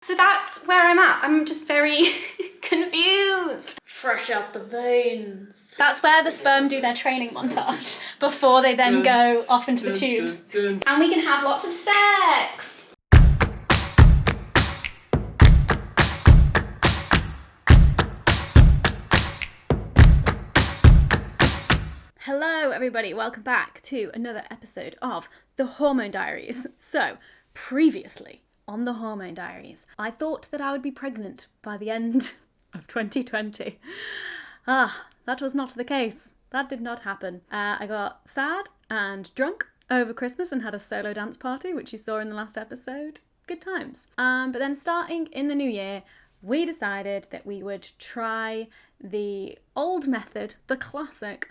So that's where I'm at. I'm just very confused. Fresh out the veins. That's where the sperm do their training montage before they then go off into the tubes. And we can have lots of sex. Hello everybody, welcome back to another episode of the Hormone Diaries. So, previously on the Hormone Diaries, I thought that I would be pregnant by the end of 2020. That was not the case. That did not happen. I got sad and drunk over Christmas and had a solo dance party, which you saw in the last episode. Good times. But then starting in the new year, we decided that we would try the old method, the classic,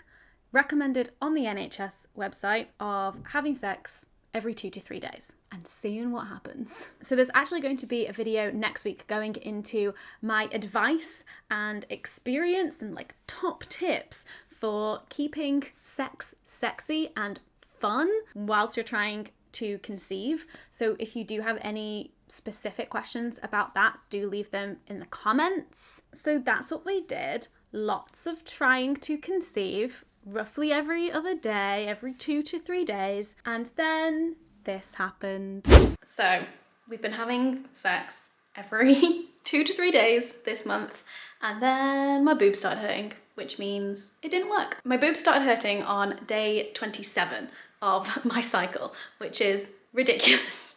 recommended on the NHS website of having sex every 2 to 3 days and seeing what happens. So there's actually going to be a video next week going into my advice and experience and like top tips for keeping sex sexy and fun whilst you're trying to conceive. So if you do have any specific questions about that, do leave them in the comments. So that's what we did. Lots of trying to conceive, roughly every other day, every 2 to 3 days, and then this happened. So we've been having sex every 2 to 3 days this month, and then my boobs started hurting, which means it didn't work. My boobs started hurting on day 27 of my cycle, which is ridiculous.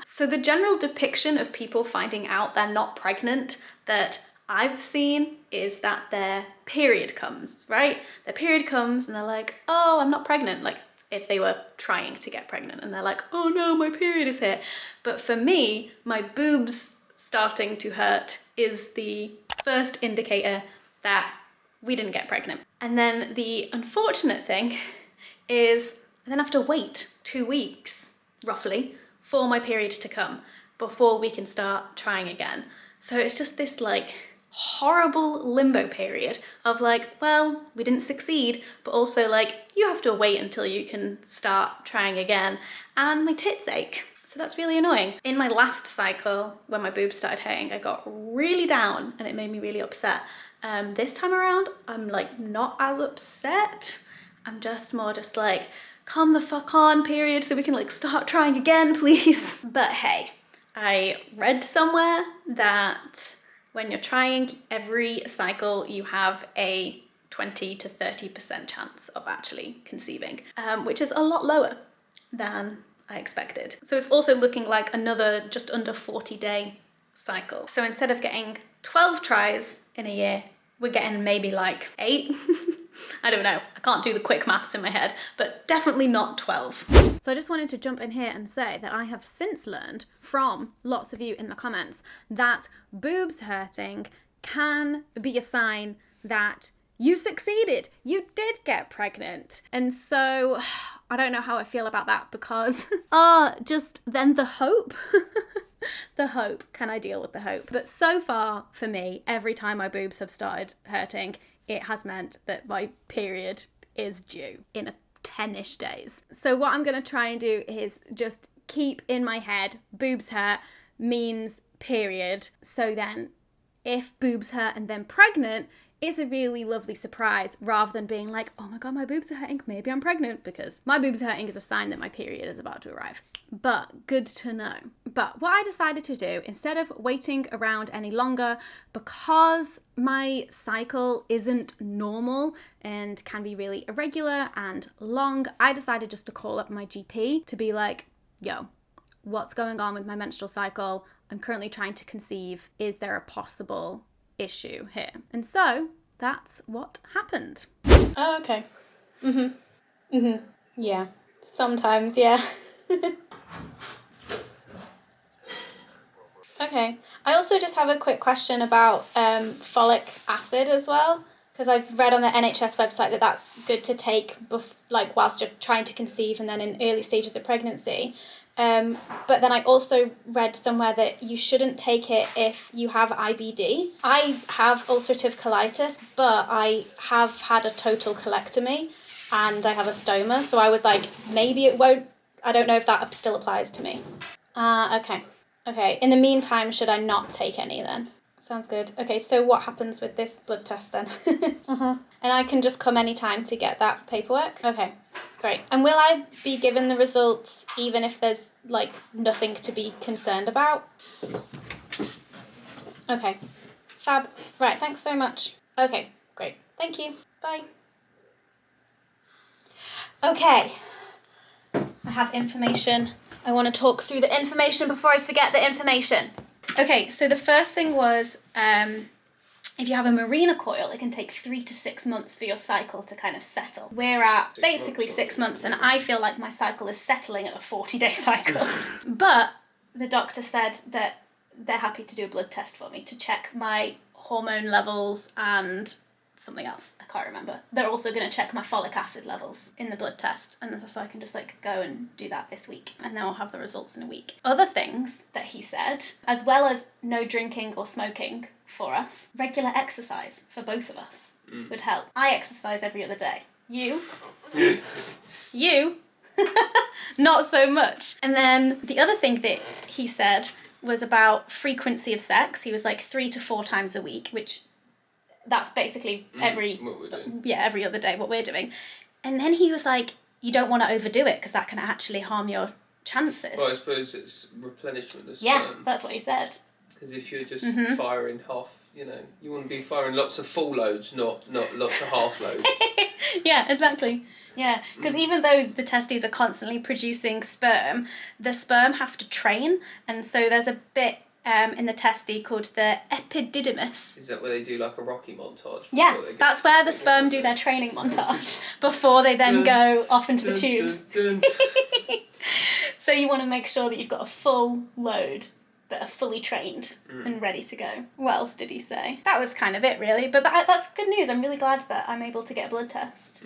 So the general depiction of people finding out they're not pregnant that I've seen is that their period comes, right? Their period comes and they're like, oh, I'm not pregnant. Like if they were trying to get pregnant and they're like, oh no, my period is here. But for me, my boobs starting to hurt is the first indicator that we didn't get pregnant. And then the unfortunate thing is I then have to wait 2 weeks, roughly, for my period to come before we can start trying again. So it's just this like horrible limbo period of like, well, we didn't succeed, but also like you have to wait until you can start trying again, and my tits ache. So that's really annoying. In my last cycle, when my boobs started hurting, I got really down and it made me really upset. This time around, I'm like not as upset. I'm just more just like, come the fuck on, period, so we can like start trying again, please. But hey, I read somewhere that when you're trying every cycle, you have a 20 to 30% chance of actually conceiving, which is a lot lower than I expected. So it's also looking like another just under 40-day cycle. So instead of getting 12 tries in a year, we're getting maybe like 8. I don't know, I can't do the quick maths in my head, but definitely not 12. So I just wanted to jump in here and say that I have since learned from lots of you in the comments that boobs hurting can be a sign that you succeeded, you did get pregnant. And so I don't know how I feel about that because, just then the hope. The hope, can I deal with the hope? But so far for me, every time my boobs have started hurting, it has meant that my period is due in 10-ish days. So what I'm going to try and do is just keep in my head boobs hurt means period. So then if boobs hurt and then pregnant is a really lovely surprise rather than being like, oh my God, my boobs are hurting, maybe I'm pregnant, because my boobs hurting is a sign that my period is about to arrive. But good to know. But what I decided to do, instead of waiting around any longer, because my cycle isn't normal and can be really irregular and long, I decided just to call up my GP to be like, yo, what's going on with my menstrual cycle? I'm currently trying to conceive. Is there a possible issue here? And so that's what happened. Oh, okay. Yeah. Sometimes, yeah. Okay. I also just have a quick question about folic acid as well, because I've read on the NHS website that that's good to take like whilst you're trying to conceive and then in early stages of pregnancy. But then I also read somewhere that you shouldn't take it if you have IBD. I have ulcerative colitis, but I have had a total colectomy and I have a stoma. So I was like, maybe it won't, I don't know if that still applies to me. Okay. Okay, in the meantime, should I not take any then? Sounds good. Okay, so what happens with this blood test then? And I can just come anytime to get that paperwork? Okay, great. And will I be given the results even if there's, like, nothing to be concerned about? Okay, fab. Right, thanks so much. Okay, great. Thank you. Bye. Okay, I have information. I want to talk through the information before I forget the information. Okay, so the first thing was, if you have a Mirena coil, it can take 3 to 6 months for your cycle to kind of settle. We're at basically 6 months, and I feel like my cycle is settling at a 40-day cycle. But the doctor said that they're happy to do a blood test for me to check my hormone levels and something else, I can't remember. They're also going to check my folic acid levels in the blood test, and so I can just like go and do that this week, and then I'll have the results in a week. Other things that he said, as well as no drinking or smoking for us, regular exercise for both of us would help. I exercise every other day. You? You? Not so much. And then the other thing that he said was about frequency of sex. He was like 3 to 4 times a week, which that's basically every other day what we're doing. And then he was like, you don't want to overdo it because that can actually harm your chances. Well, I suppose it's replenishment of sperm. Yeah, that's what he said. Because if you're just firing half, you know, you want to be firing lots of full loads, not lots of half loads. Yeah, exactly. Yeah, because even though the testes are constantly producing sperm, the sperm have to train, and so there's a bit in the testes called the epididymis. Is that where they do like a Rocky montage? Yeah, that's where the sperm do their training montage before they then go off into the tubes. So you want to make sure that you've got a full load that are fully trained and ready to go. What else did he say? That was kind of it, really. But that's good news. I'm really glad that I'm able to get a blood test.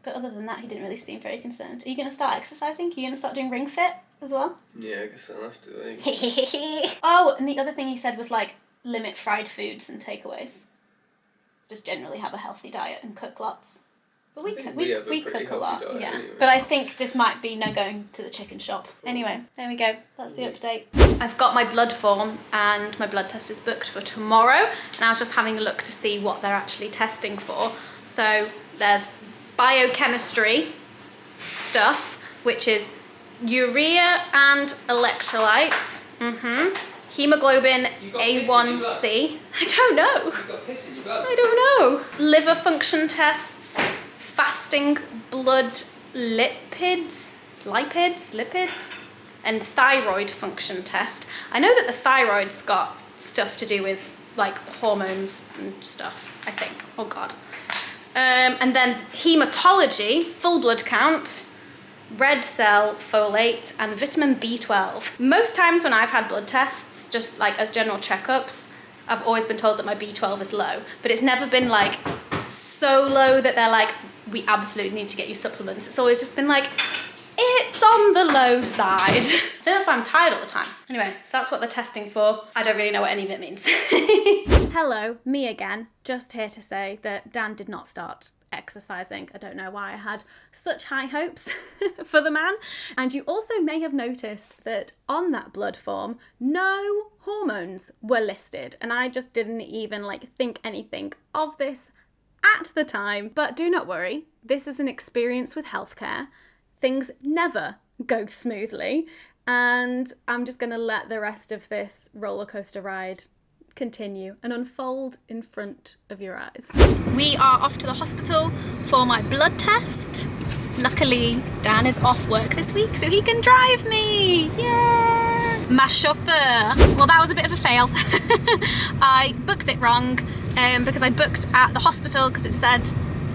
But other than that, he didn't really seem very concerned. Are you going to start exercising? Are you going to start doing Ring Fit as well? Yeah, I guess I'll have to. Oh, and the other thing he said was, like, limit fried foods and takeaways. Just generally have a healthy diet and cook lots. But we cook a lot, yeah. Anyway. But I think this might be no going to the chicken shop. Anyway, there we go. That's the update. I've got my blood form and my blood test is booked for tomorrow. And I was just having a look to see what they're actually testing for. So there's biochemistry stuff, which is urea and electrolytes. Hemoglobin A1C. I don't know. You've got piss in your blood. I don't know. Liver function tests. Fasting blood lipids, and thyroid function test. I know that the thyroid's got stuff to do with like hormones and stuff, I think. Oh God. And then hematology, full blood count, red cell folate, and vitamin B12. Most times when I've had blood tests, just like as general checkups, I've always been told that my B12 is low, but it's never been like so low that they're like, we absolutely need to get you supplements. It's always just been like, it's on the low side. I think that's why I'm tired all the time. Anyway, so that's what they're testing for. I don't really know what any of it means. Hello, me again. Just here to say that Dan did not start exercising. I don't know why I had such high hopes for the man. And you also may have noticed that on that blood form, no hormones were listed. And I just didn't even like think anything of this at the time. But do not worry, this is an experience with healthcare. Things never go smoothly, and I'm just going to let the rest of this roller coaster ride continue and unfold in front of your eyes. We are off to the hospital for my blood test. Luckily, Dan is off work this week, so he can drive me. Yeah! My chauffeur. Well, that was a bit of a fail. I booked it wrong because I booked at the hospital because it said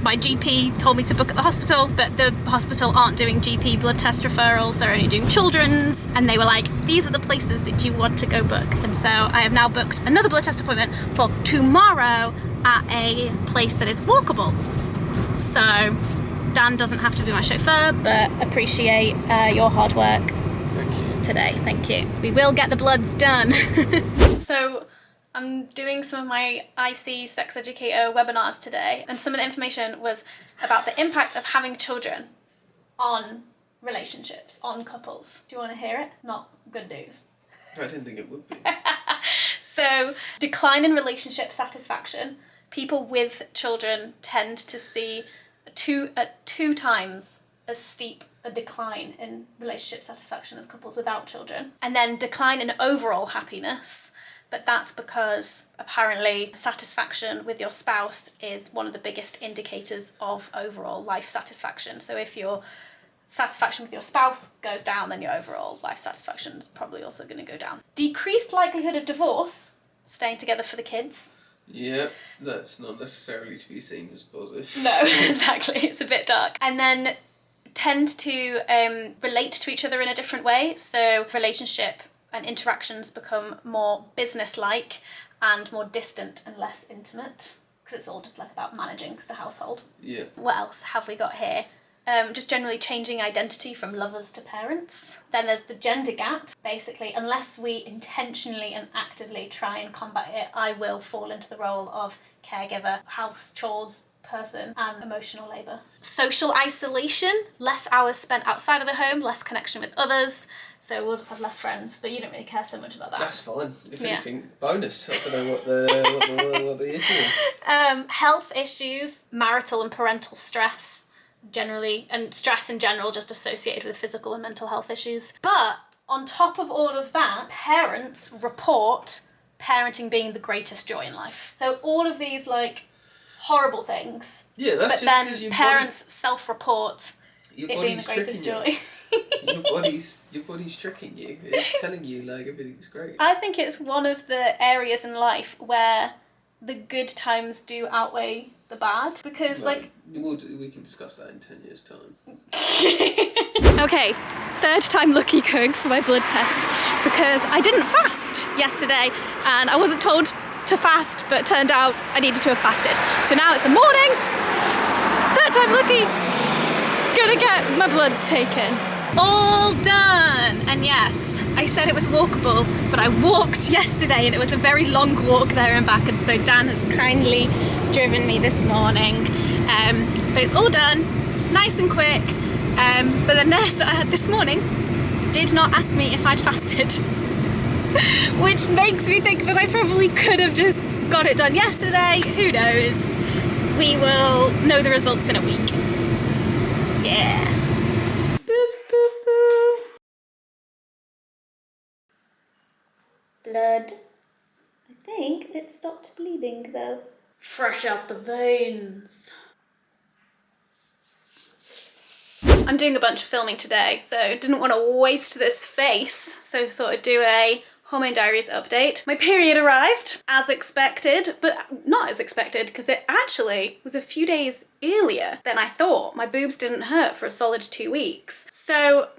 my GP told me to book at the hospital, but the hospital aren't doing GP blood test referrals, they're only doing children's, and they were like, these are the places that you want to go book. And so I have now booked another blood test appointment for tomorrow at a place that is walkable. So Dan doesn't have to be my chauffeur, but appreciate your hard work today. Thank you. We will get the bloods done. So I'm doing some of my IC sex educator webinars today, and some of the information was about the impact of having children on relationships, on couples. Do you want to hear it? Not good news. I didn't think it would be. So, decline in relationship satisfaction. People with children tend to see two times as steep a decline in relationship satisfaction as couples without children. And then decline in overall happiness, but that's because apparently satisfaction with your spouse is one of the biggest indicators of overall life satisfaction. So if your satisfaction with your spouse goes down, then your overall life satisfaction is probably also going to go down. Decreased likelihood of divorce, staying together for the kids. Yeah, that's not necessarily to be seen as positive. No, exactly. It's a bit dark. And then tend to relate to each other in a different way. So relationship and interactions become more business-like and more distant and less intimate, because it's all just like about managing the household. Yeah. What else have we got here? Just generally changing identity from lovers to parents. Then there's the gender gap. Basically, unless we intentionally and actively try and combat it, I will fall into the role of caregiver, house chores person, and emotional labour. Social isolation, less hours spent outside of the home, less connection with others. So we'll just have less friends, but you don't really care so much about that. That's fine. If anything, bonus. I don't know what the issue is. Health issues, marital and parental stress, generally, and stress in general just associated with physical and mental health issues. But on top of all of that, parents report parenting being the greatest joy in life. So all of these like horrible things. Yeah, that's but just then because your parents self-report it being the greatest joy. Your body's tricking you. It's telling you like everything's great. I think it's one of the areas in life where the good times do outweigh the bad, because like we can discuss that in 10 years' time. Okay, third time lucky going for my blood test, because I didn't fast yesterday and I wasn't told to fast, but it turned out I needed to have fasted. So now it's the morning, third time lucky, gonna get my bloods taken. All done! And yes, I said it was walkable, but I walked yesterday and it was a very long walk there and back, and so Dan has kindly driven me this morning. But it's all done, nice and quick. But the nurse that I had this morning did not ask me if I'd fasted, which makes me think that I probably could have just got it done yesterday. Who knows? We will know the results in a week. Yeah. Boop, boop, boop. Blood. I think it stopped bleeding though. Fresh out the veins. I'm doing a bunch of filming today, so didn't want to waste this face, so thought I'd do a Hormone Diaries update. My period arrived as expected, but not as expected because it actually was a few days earlier than I thought. My boobs didn't hurt for a solid 2 weeks. So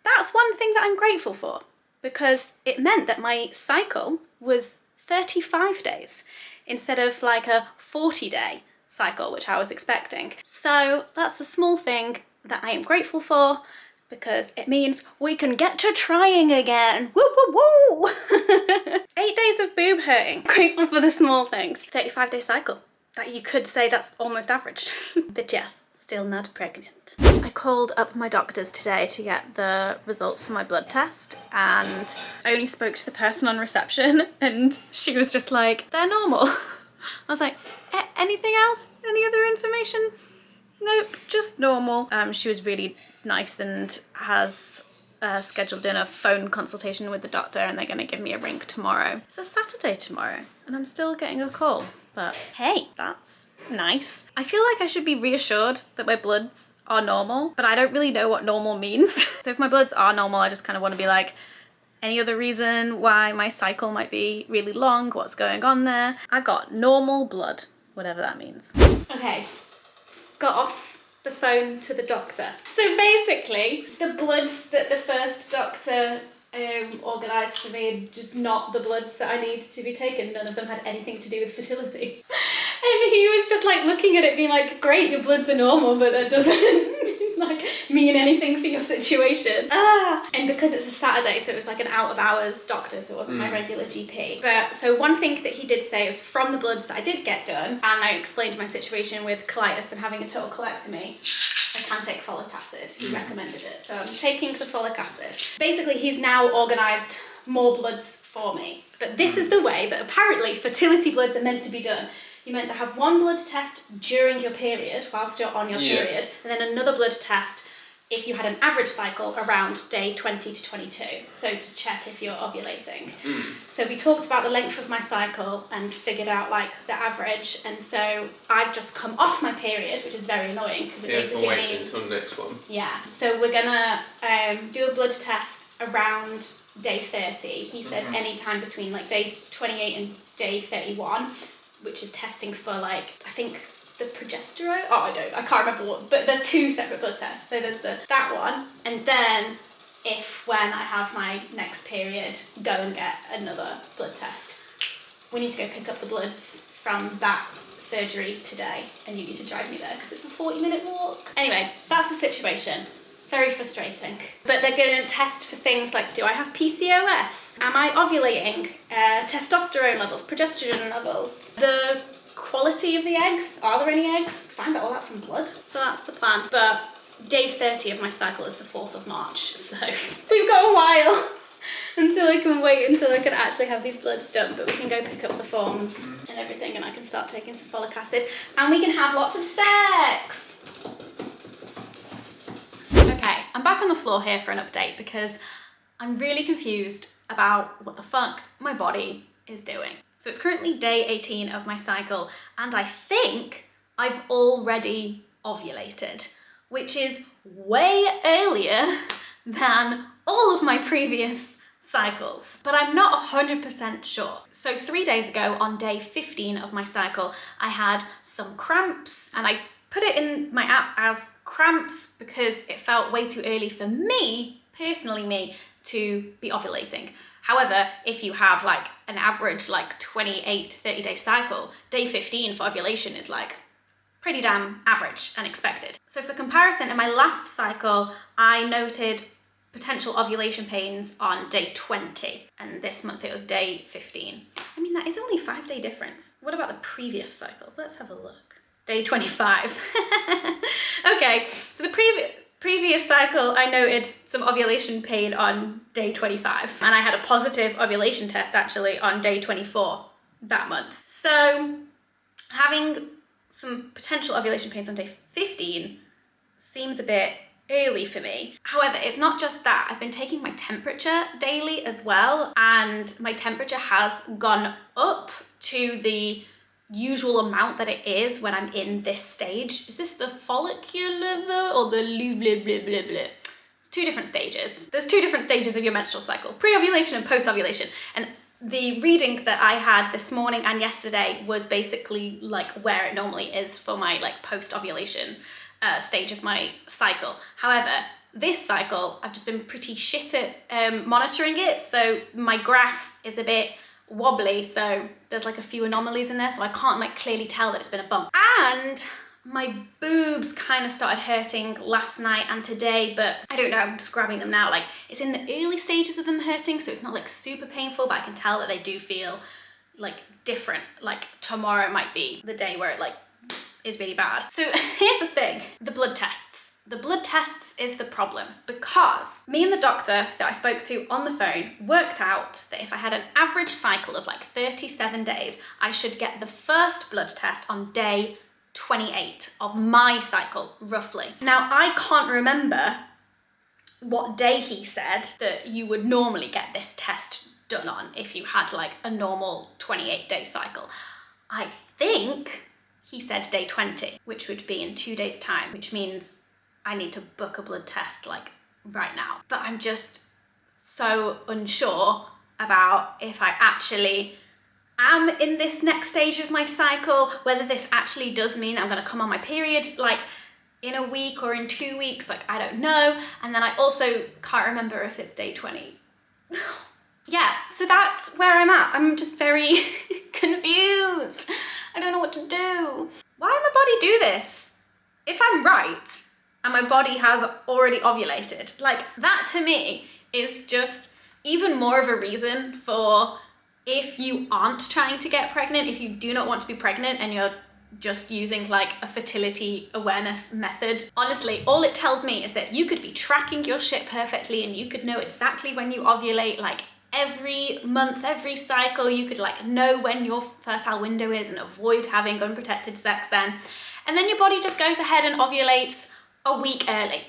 that's one thing that I'm grateful for, because it meant that my cycle was 35 days instead of like a 40-day cycle, which I was expecting. So that's a small thing that I am grateful for, because it means we can get to trying again. Woo, woo, woo! 8 days of boob hurting. Grateful for the small things. 35-day cycle. That you could say that's almost average. But yes, still not pregnant. I called up my doctors today to get the results for my blood test, and I only spoke to the person on reception, and she was just like, they're normal. I was like, anything else? Any other information? Nope, just normal. She was really nice and has scheduled in a phone consultation with the doctor, and they're gonna give me a ring tomorrow. It's a Saturday tomorrow and I'm still getting a call, but hey, that's nice. I feel like I should be reassured that my bloods are normal, but I don't really know what normal means. So if my bloods are normal, I just kind of want to be like, any other reason why my cycle might be really long? What's going on there? I got normal blood, whatever that means. Okay. Got off the phone to the doctor. So basically, the bloods that the first doctor organised for me are just not the bloods that I need to be taken. None of them had anything to do with fertility. And he was just like looking at it being like, great, your bloods are normal, but that doesn't like mean anything for your situation. And because it's a Saturday, so it was like an out of hours doctor, so it wasn't my regular GP. But so one thing that he did say was from the bloods that I did get done, and I explained my situation with colitis and having a total colectomy, I can take folic acid. He recommended it. So I'm taking the folic acid. Basically, he's now organised more bloods for me. But this is the way that apparently fertility bloods are meant to be done. You're meant to have one blood test during your period, whilst you're on your period, and then another blood test if you had an average cycle around day 20 to 22. So to check if you're ovulating. So we talked about the length of my cycle and figured out like the average. And so I've just come off my period, which is very annoying because it basically means until the next one. Yeah. So we're gonna do a blood test around day 30. He said any time between like day 28 and day 31, which is testing for like, I think the progesterone. I can't remember what, but there's 2 separate blood tests. So there's that one, and then if when I have my next period, go and get another blood test. We need to go pick up the bloods from that surgery today, and you need to drive me there because it's a 40-minute walk. Anyway, that's the situation. Very frustrating. But they're going to test for things like, do I have PCOS? Am I ovulating? Testosterone levels, progesterone levels. The quality of the eggs. Are there any eggs? Find all that from blood. So that's the plan. But day 30 of my cycle is the 4th of March. So we've got a while until I can actually have these bloods done. But we can go pick up the forms and everything, and I can start taking some folic acid, and we can have lots of sex. Okay, I'm back on the floor here for an update because I'm really confused about what the fuck my body is doing. So it's currently day 18 of my cycle, and I think I've already ovulated, which is way earlier than all of my previous cycles. But I'm not 100% sure. So 3 days ago, on day 15 of my cycle, I had some cramps, and I put it in my app as cramps because it felt way too early for me, personally to be ovulating. However, if you have like an average like 28, 30-day cycle, day 15 for ovulation is like pretty damn average and expected. So for comparison, in my last cycle, I noted potential ovulation pains on day 20, and this month it was day 15. I mean, that is only a 5-day difference. What about the previous cycle? Let's have a look. Day 25. Okay, so the previous cycle, I noted some ovulation pain on day 25, and I had a positive ovulation test actually on day 24 that month. So having some potential ovulation pains on day 15 seems a bit early for me. However, it's not just that. I've been taking my temperature daily as well, and my temperature has gone up to the usual amount that it is when I'm in this stage. Is this the follicular or the blah blah blah blah? It's 2 different stages. There's 2 different stages of your menstrual cycle, pre-ovulation and post-ovulation. And the reading that I had this morning and yesterday was basically like where it normally is for my like post-ovulation stage of my cycle. However, this cycle, I've just been pretty shit at monitoring it. So my graph is a bit wobbly, so there's like a few anomalies in there, so I can't like clearly tell that it's been a bump. And my boobs kind of started hurting last night and today, but I don't know, I'm just grabbing them now. Like, it's in the early stages of them hurting, so it's not like super painful, but I can tell that they do feel like different. Like tomorrow might be the day where it like is really bad. So here's the thing, the blood tests. The blood tests is the problem, because me and the doctor that I spoke to on the phone worked out that if I had an average cycle of like 37 days, I should get the first blood test on day 28 of my cycle, roughly. Now, I can't remember what day he said that you would normally get this test done on if you had like a normal 28-day cycle. I think he said day 20, which would be in 2 days' time, which means I need to book a blood test like right now. But I'm just so unsure about if I actually am in this next stage of my cycle, whether this actually does mean I'm gonna come on my period like in a week or in 2 weeks, like I don't know. And then I also can't remember if it's day 20. Yeah, so that's where I'm at. I'm just very confused. I don't know what to do. Why did my body do this? If I'm right, and my body has already ovulated, like that to me is just even more of a reason for, if you aren't trying to get pregnant, if you do not want to be pregnant and you're just using like a fertility awareness method, honestly, all it tells me is that you could be tracking your shit perfectly and you could know exactly when you ovulate like every month, every cycle, you could like know when your fertile window is and avoid having unprotected sex then. And then your body just goes ahead and ovulates a week early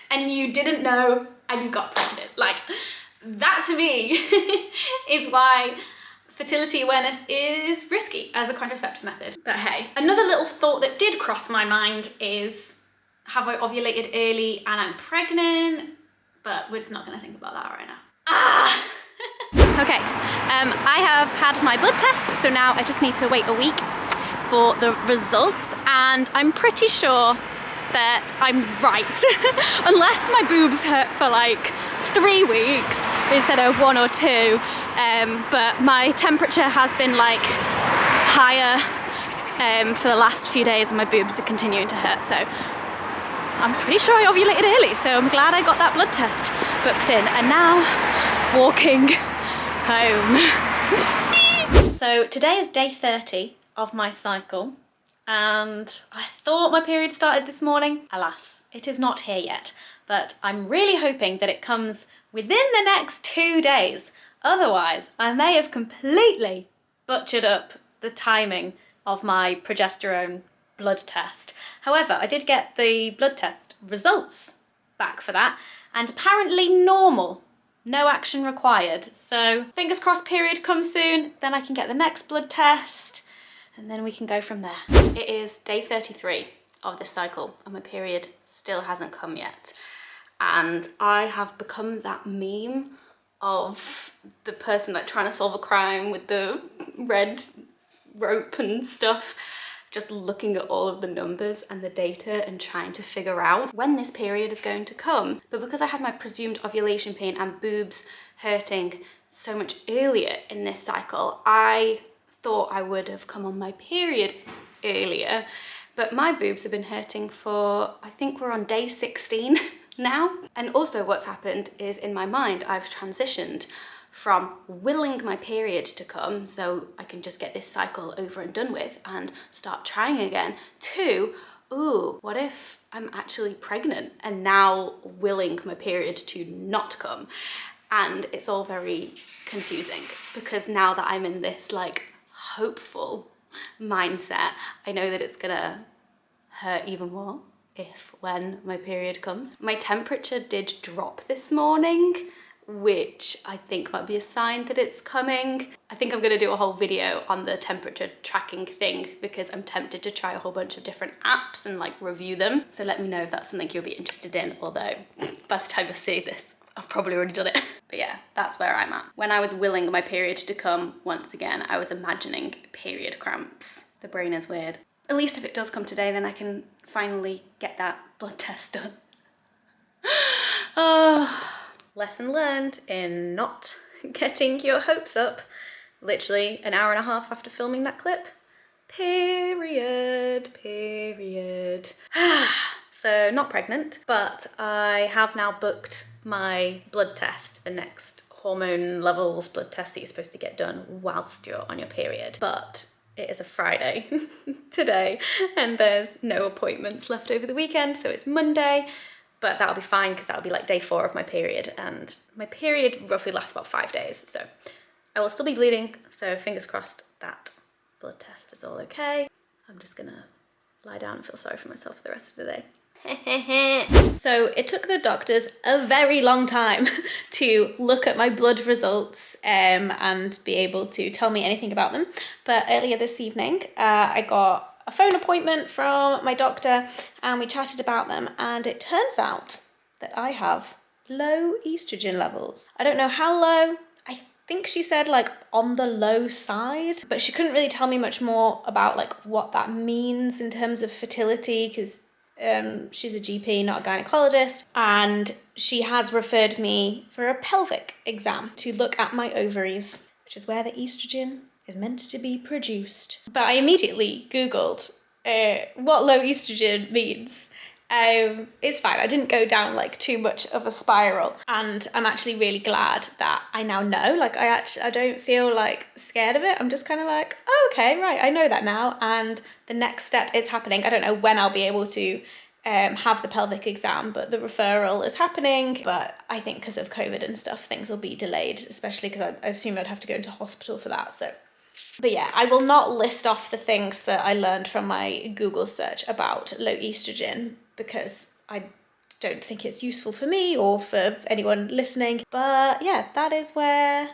and you didn't know and you got pregnant. Like, that to me is why fertility awareness is risky as a contraceptive method. But hey, another little thought that did cross my mind is, have I ovulated early and I'm pregnant? But we're just not gonna think about that right now. Okay, I have had my blood test, so now I just need to wait a week for the results, and I'm pretty sure that I'm right. Unless my boobs hurt for like 3 weeks instead of 1 or 2, but my temperature has been like higher for the last few days and my boobs are continuing to hurt, so I'm pretty sure I ovulated early, so I'm glad I got that blood test booked in. And now, walking home. So today is day 30 of my cycle, and I thought my period started this morning. Alas, it is not here yet, but I'm really hoping that it comes within the next 2 days. Otherwise, I may have completely butchered up the timing of my progesterone blood test. However, I did get the blood test results back for that, and apparently normal. No action required. So fingers crossed period comes soon, then I can get the next blood test, and then we can go from there. It is day 33 of this cycle, and my period still hasn't come yet. And I have become that meme of the person like trying to solve a crime with the red rope and stuff, just looking at all of the numbers and the data and trying to figure out when this period is going to come. But because I had my presumed ovulation pain and boobs hurting so much earlier in this cycle, I thought I would have come on my period earlier, but my boobs have been hurting for, I think we're on day 16 now. And also what's happened is, in my mind, I've transitioned from willing my period to come so I can just get this cycle over and done with and start trying again, to, ooh, what if I'm actually pregnant and now willing my period to not come? And it's all very confusing because now that I'm in this like hopeful mindset, I know that it's gonna hurt even more when my period comes. My temperature did drop this morning, which I think might be a sign that it's coming. I think I'm gonna do a whole video on the temperature tracking thing because I'm tempted to try a whole bunch of different apps and like review them. So let me know if that's something you'll be interested in, although by the time you see this, I've probably already done it. But yeah, that's where I'm at. When I was willing my period to come once again, I was imagining period cramps. The brain is weird. At least if it does come today, then I can finally get that blood test done. Oh. Lesson learned in not getting your hopes up. Literally an hour and a half after filming that clip. Period. So not pregnant, but I have now booked my blood test, the next hormone levels blood test that you're supposed to get done whilst you're on your period. But it is a Friday today and there's no appointments left over the weekend, so it's Monday. But that'll be fine because that'll be like day 4 of my period, and my period roughly lasts about 5 days. So I will still be bleeding, so fingers crossed that blood test is all okay. I'm just gonna lie down and feel sorry for myself for the rest of the day. So it took the doctors a very long time to look at my blood results and be able to tell me anything about them. But earlier this evening, I got a phone appointment from my doctor and we chatted about them, and it turns out that I have low estrogen levels. I don't know how low. I think she said like on the low side, but she couldn't really tell me much more about like what that means in terms of fertility, because she's a GP, not a gynecologist, and she has referred me for a pelvic exam to look at my ovaries, which is where the estrogen is meant to be produced. But I immediately Googled what low estrogen means. It's fine, I didn't go down like too much of a spiral, and I'm actually really glad that I now know. Like I don't feel like scared of it. I'm just kind of like, oh, okay, right, I know that now, and the next step is happening. I don't know when I'll be able to have the pelvic exam, but the referral is happening. But I think because of COVID and stuff, things will be delayed, especially because I assume I'd have to go into hospital for that. So, but yeah, I will not list off the things that I learned from my Google search about low estrogen because I don't think it's useful for me or for anyone listening. But yeah, that is where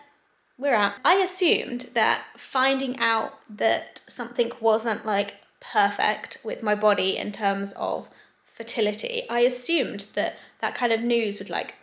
we're at. I assumed that finding out that something wasn't like perfect with my body in terms of fertility, I assumed that that kind of news would like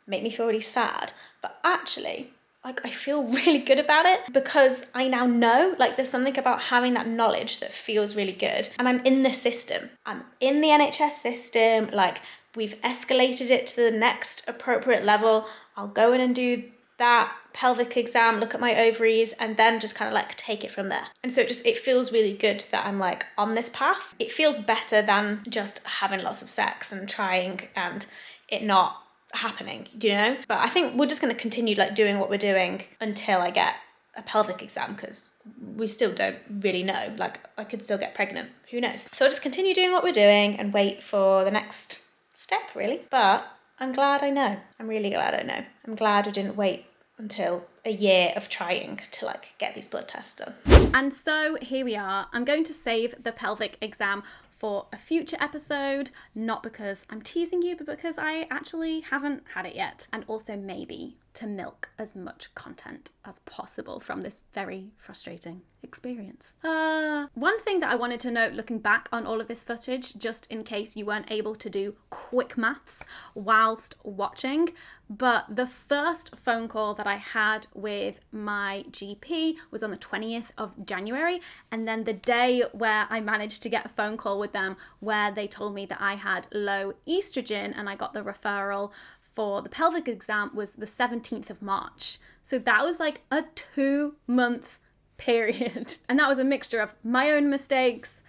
make me feel really sad. But actually, like I feel really good about it because I now know, like there's something about having that knowledge that feels really good. And I'm in the system. I'm in the NHS system. Like we've escalated it to the next appropriate level. I'll go in and do that pelvic exam, look at my ovaries, and then just kind of like take it from there. And so it feels really good that I'm like on this path. It feels better than just having lots of sex and trying and it not happening, you know? But I think we're just going to continue like doing what we're doing until I get a pelvic exam because we still don't really know. Like I could still get pregnant, who knows? So I'll just continue doing what we're doing and wait for the next step really. But I'm glad I know. I'm really glad I know. I'm glad I didn't wait until a year of trying to like get these blood tests done. And so here we are. I'm going to save the pelvic exam for a future episode, not because I'm teasing you, but because I actually haven't had it yet. And also maybe to milk as much content as possible from this very frustrating experience. One thing that I wanted to note looking back on all of this footage, just in case you weren't able to do quick maths whilst watching, but the first phone call that I had with my GP was on the 20th of January. And then the day where I managed to get a phone call with them where they told me that I had low estrogen and I got the referral for the pelvic exam was the 17th of March. So that was like a 2-month period. And that was a mixture of my own mistakes,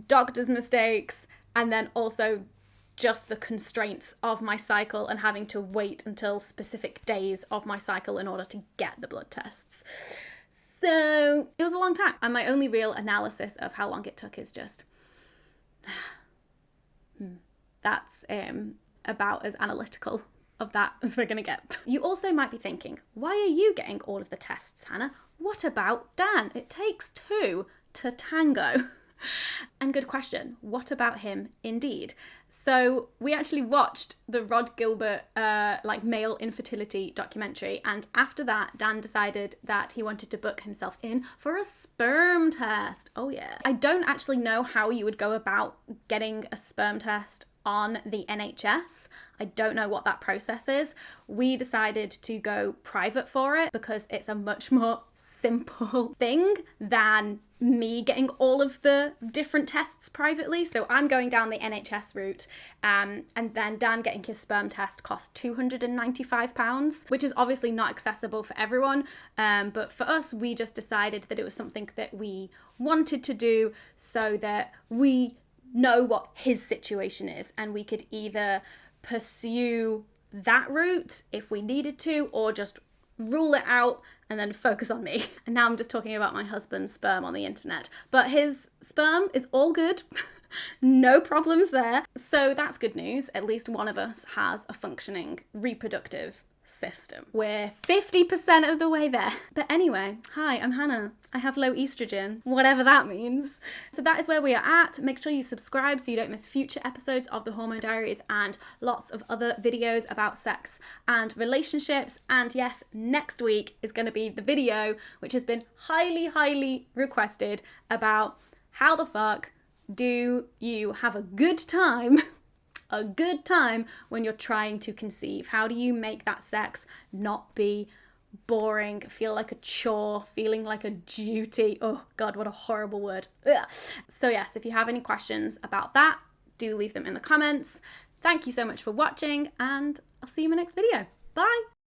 doctor's mistakes, and then also just the constraints of my cycle and having to wait until specific days of my cycle in order to get the blood tests. So it was a long time. And my only real analysis of how long it took is just, that's about as analytical of that as we're gonna get. You also might be thinking, why are you getting all of the tests, Hannah? What about Dan? It takes two to tango. And good question, what about him indeed? So we actually watched the Rod Gilbert like male infertility documentary, and after that Dan decided that he wanted to book himself in for a sperm test. Oh yeah. I don't actually know how you would go about getting a sperm test on the NHS. I don't know what that process is. We decided to go private for it because it's a much more simple thing than me getting all of the different tests privately. So I'm going down the NHS route, and then Dan getting his sperm test cost £295, which is obviously not accessible for everyone, but for us we just decided that it was something that we wanted to do so that we know what his situation is and we could either pursue that route if we needed to or just rule it out and then focus on me. And now I'm just talking about my husband's sperm on the internet, but his sperm is all good. No problems there. So that's good news. At least one of us has a functioning reproductive system. We're 50% of the way there. But anyway, hi, I'm Hannah. I have low estrogen, whatever that means. So that is where we are at. Make sure you subscribe so you don't miss future episodes of the Hormone Diaries and lots of other videos about sex and relationships. And yes, next week is going to be the video which has been highly requested about how the fuck do you have a good time when you're trying to conceive? How do you make that sex not be boring, feel like a chore, feeling like a duty? Oh God, what a horrible word. Ugh. So yes, if you have any questions about that, do leave them in the comments. Thank you so much for watching and I'll see you in my next video. Bye.